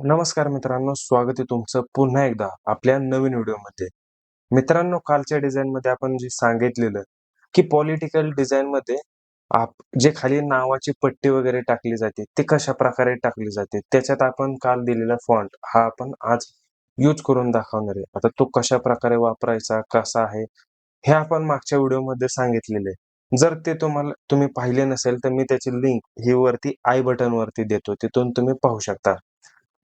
नमस्कार मित्रांनो, स्वागत आहे तुमचं पुन्हा एकदा आपल्या नवीन व्हिडिओमध्ये. मित्रांनो, कालच्या डिझाईनमध्ये आपण जे सांगितलेलं, की पॉलिटिकल डिझाईनमध्ये जे खाली नावाची पट्टी वगैरे टाकली जाते, ते कशाप्रकारे टाकली जाते. त्याच्यात आपण काल दिलेला फॉन्ट हा आपण आज यूज करून दाखवणार आहे. आता तो कशाप्रकारे वापरायचा, कसा आहे, हे आपण मागच्या व्हिडिओमध्ये सांगितलेलं आहे. जर ते तुम्ही पाहिले नसेल, तर मी त्याची लिंक ही वरती आय बटनवरती देतो. तिथून तुम्ही पाहू शकता.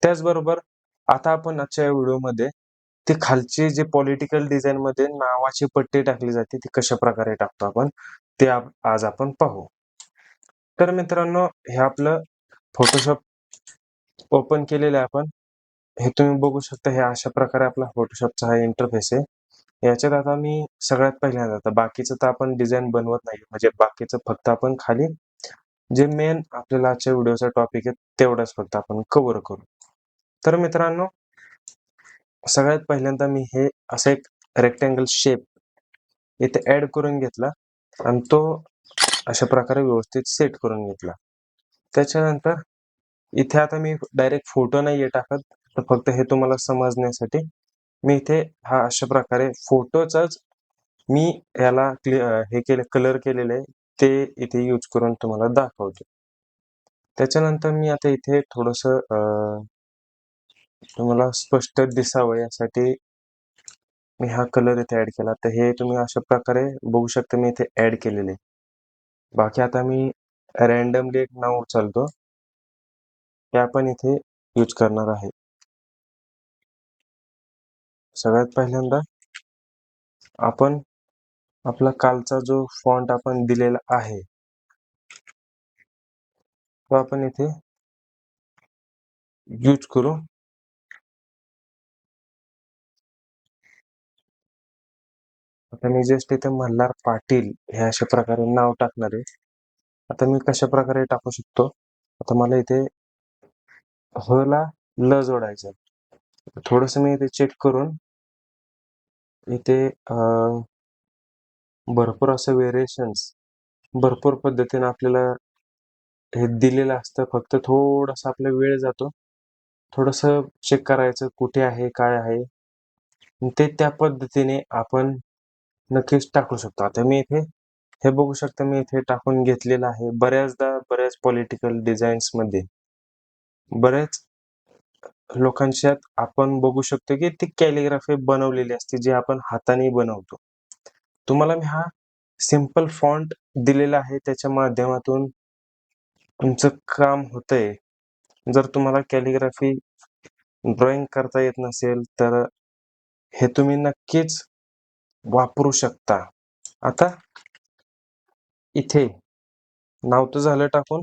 त्याचबरोबर आता आपण आजच्या व्हिडिओमध्ये ते खालची जे पॉलिटिकल डिझाईनमध्ये नावाची पट्टी टाकली जाते, ती कशाप्रकारे टाकतो आपण, ते आज आपण पाहू. तर मित्रांनो, हे आपलं फोटोशॉप ओपन केलेलं आहे आपण. हे तुम्ही बघू शकता, हे अशा प्रकारे आपला फोटोशॉपचा हा इंटरफेस आहे. याच्यात आता मी सगळ्यात पहिल्यांदा आता बाकीचं तर आपण डिझाइन बनवत नाही. म्हणजे बाकीचं फक्त आपण खाली जे मेन आपल्याला आजच्या व्हिडिओचा टॉपिक आहे, तेवढाच फक्त आपण कव्हर करू. तर मित्रांनो, सगळ्यात पहिल्यांदा मी हे असं एक रेक्टँगल शेप इथे ॲड करून घेतला आणि तो अशा प्रकारे व्यवस्थित सेट करून घेतला. त्याच्यानंतर इथे आता मी डायरेक्ट फोटो नाहीये टाकत, तर फक्त हे तुम्हाला समजण्यासाठी मी इथे हा अशा प्रकारे फोटोचाच मी याला हे कलर केलेलं आहे, ते इथे यूज करून तुम्हाला दाखवतो. त्याच्यानंतर मी आता इथे थोडंसं तुम्हाला स्पष्ट दिसावं यासाठी मी हा कलर इथे ॲड केला. तर हे तुम्ही अशा प्रकारे बघू शकता, मी इथे ॲड केलेले. बाकी आता मी रँडमली एक नाव उचलतो. ते आपण इथे यूज करणार आहे. सगळ्यात पहिल्यांदा आपण आपला कालचा जो फॉन्ट आपण दिलेला आहे, तो आपण इथे यूज करू. आता मी जस्ट इथे मल्हार पाटील हे अशा प्रकारे नाव टाकणार आहे. आता मी कशाप्रकारे टाकू शकतो? आता मला इथे ह ला ल जोडायचं आहे. थोडंसं मी इथे चेक करून इथे भरपूर असं व्हेरिएशन्स भरपूर पद्धतीने आपल्याला हे दिलेलं असतं. फक्त थोडासा आपला वेळ जातो. थोडंसं चेक करायचं कुठे आहे, काय आहे? ते त्या पद्धतीने आपण नक्कीच टाकू शकतो. आता मी इथे हे बघू शकता, मी इथे टाकून घेतलेलं आहे. बऱ्याचदा बऱ्याच पॉलिटिकल डिझाईन्समध्ये बऱ्याच लोकांच्यात आपण बघू शकतो, की ती कॅलिग्राफी बनवलेली असते, जी आपण हाताने बनवतो. तुम्हाला मी हा सिंपल फॉन्ट दिलेला आहे, त्याच्या माध्यमातून तुमचं काम होतंय. जर तुम्हाला कॅलिग्राफी ड्रॉइंग करता येत नसेल, तर हे तुम्ही नक्कीच वापरू शकता. आता इथे नाव तर झालं टाकून.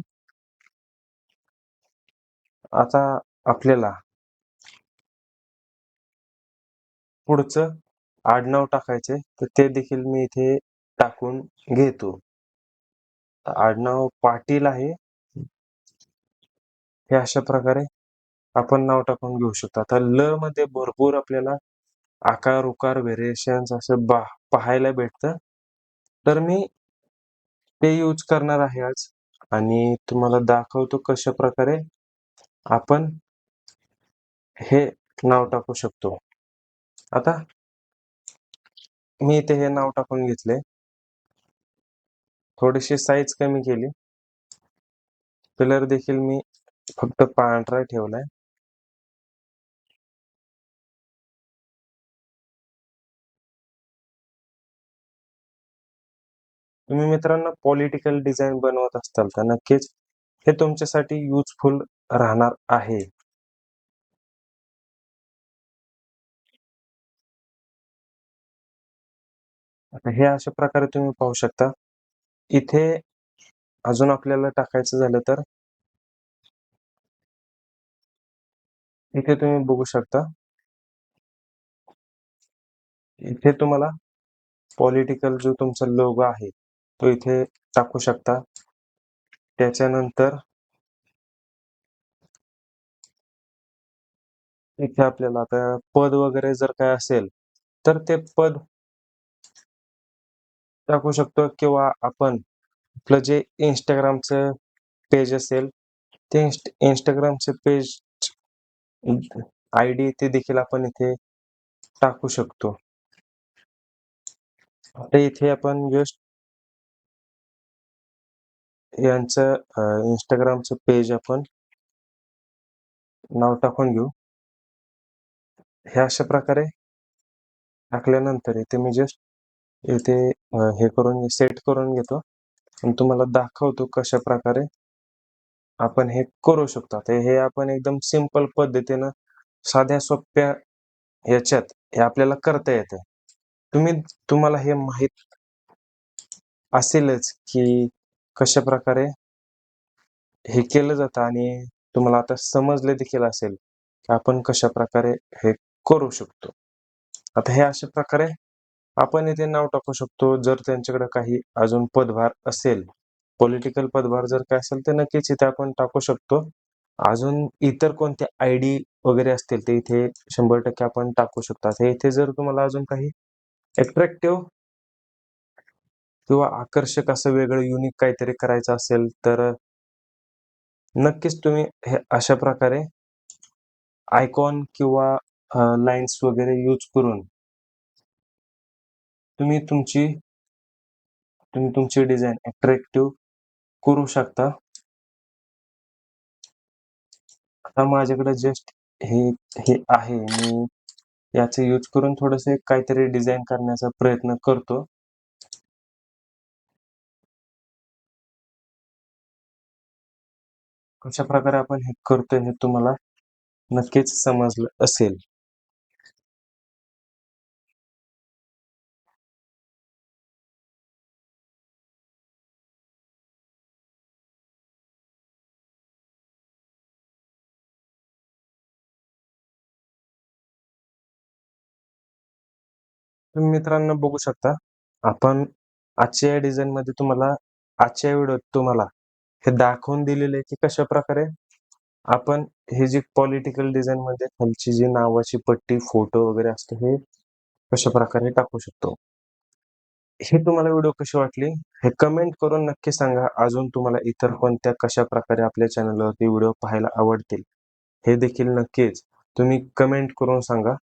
आता आपल्याला पुढचं आडनाव टाकायचंय, तर ते देखील मी इथे टाकून घेतो. आडनाव पाटील आहे. हे अशा प्रकारे आपण नाव टाकून घेऊ शकतो. आता ल मध्ये भरपूर आपल्याला आकार-उकार, व्हेरिएशन्स असं पाहायला भेटतं. तर मी ते यूज करणार आहे आज आणि तुम्हाला दाखवतो कशाप्रकारे आपण हे नाव टाकू शकतो. आता मी इथे हे नाव टाकून घेतले. थोडीशी साईज कमी केली. कलर देखील मी फक्त पांढरा ठेवलाय. तुम्ही मित्रांनो पॉलिटिकल डिझाईन बनवत असताल तर नक्कीच हे तुमच्यासाठी युजफुल राहणार आहे. आता हे अशा प्रकारे तुम्ही पाहू शकता. इथे अजून आपल्याला टाकायचं झालं तर इथे तुम्ही बघू शकता. इथे तुम्हाला पॉलिटिकल जो तुमचा लोगो आहे, तो इथे टाकू शकता. त्याच्यानंतर इथे आपल्याला आता पद वगैरे जर काय असेल, तर ते पद टाकू शकतो किंवा आपण आपलं जे Instagramचं पेज असेल, ते Instagramचं पेज आयडी ते देखील आपण इथे टाकू शकतो. आता इथे आपण जस्ट यांचं Instagramचं पेज आपण नाव टाकून घेऊ. हे अशा प्रकारे टाकल्यानंतर इथे मी जस्ट इथे हे करून सेट करून घेतो आणि तुम्हाला दाखवतो कशा प्रकारे आपण हे करू शकतो. आता हे आपण एकदम सिंपल पद्धतीनं साध्या सोप्या ह्याच्यात हे आपल्याला करता येतं. तुम्हाला हे माहीत असेलच की कशा प्रकारे हे केलं जातं आणि तुम्हाला आता समजलं देखील असेल की आपण कशा प्रकारे हे करू शकतो. आता हे अशा प्रकारे आपण इथे नाव टाकू शकतो. जर त्यांच्याकडे काही अजून पदभार असेल, पॉलिटिकल पदभार जर काय असेल तर नक्कीच इथे आपण टाकू शकतो. अजून इतर कोणते आयडी वगैरे असतील ते इथे 100% आपण टाकू शकतो. आता इथे जर तुम्हाला अजून काही अट्रॅक्टिव्ह किंवा आकर्षक असं वेगळं युनिक काहीतरी करायचं असेल तर नक्कीच तुम्ही हे अशा प्रकारे आयकॉन किंवा लाईन्स वगैरे यूज करून तुम्ही तुमची डिझाइन अट्रॅक्टिव्ह करू शकता. आता माझ्याकडे जस्ट हे हे आहे. मी याचा यूज करून थोडंसं काहीतरी डिझाइन करण्याचा प्रयत्न करतो. कशा प्रकारे आपण हे करतोय हे तुम्हाला नक्कीच समजलं असेल. तुम्ही मित्रांनो बघू शकता. आपण आजच्या या डिझाइनमध्ये आजच्या व्हिडिओत तुम्हाला हे दाखवून दिलेलं आहे की कशाप्रकारे आपण हे जी पॉलिटिकल डिझाइनमध्ये खालची जी नावाची पट्टी, फोटो वगैरे असतो हे कशाप्रकारे टाकू शकतो. हे तुम्हाला व्हिडिओ कशी वाटली? हे कमेंट करून नक्की सांगा. अजून तुम्हाला इतर कोणत्या कशाप्रकारे आपल्या चॅनलवरती व्हिडिओ पाहायला आवडतील, हे देखील नक्कीच तुम्ही कमेंट करून सांगा.